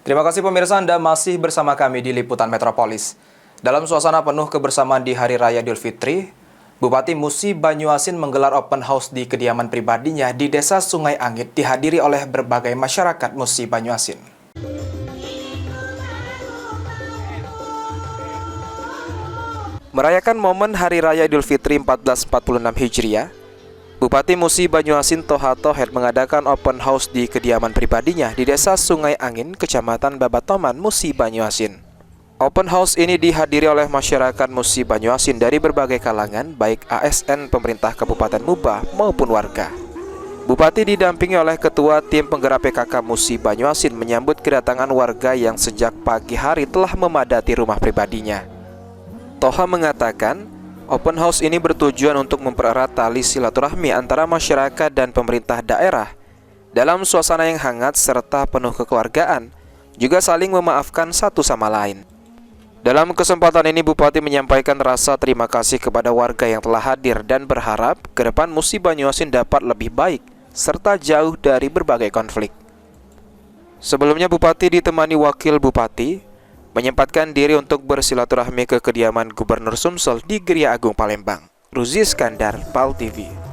Terima kasih pemirsa, Anda masih bersama kami di Liputan Metropolis. Dalam suasana penuh kebersamaan di Hari Raya Idul Fitri, Bupati Musi Banyuasin menggelar open house di kediaman pribadinya di Desa Sungai Angit dihadiri oleh berbagai masyarakat Musi Banyuasin. Merayakan momen Hari Raya Idul Fitri 1446 Hijriah, Bupati Musi Banyuasin Toha Toher mengadakan open house di kediaman pribadinya di Desa Sungai Angin, Kecamatan Babatoman, Musi Banyuasin. Open house ini dihadiri oleh masyarakat Musi Banyuasin dari berbagai kalangan, baik ASN pemerintah Kabupaten Muba maupun warga. Bupati didampingi oleh Ketua Tim Penggerak PKK Musi Banyuasin menyambut kedatangan warga yang sejak pagi hari telah memadati rumah pribadinya. Toha mengatakan, open house ini bertujuan untuk mempererat tali silaturahmi antara masyarakat dan pemerintah daerah dalam suasana yang hangat serta penuh kekeluargaan, juga saling memaafkan satu sama lain. Dalam kesempatan ini, Bupati menyampaikan rasa terima kasih kepada warga yang telah hadir dan berharap ke depan Musi Banyuasin dapat lebih baik serta jauh dari berbagai konflik. Sebelumnya, Bupati ditemani Wakil Bupati menyempatkan diri untuk bersilaturahmi ke kediaman Gubernur Sumsel di Geria Agung Palembang. Ruzi Iskandar, PAL TV.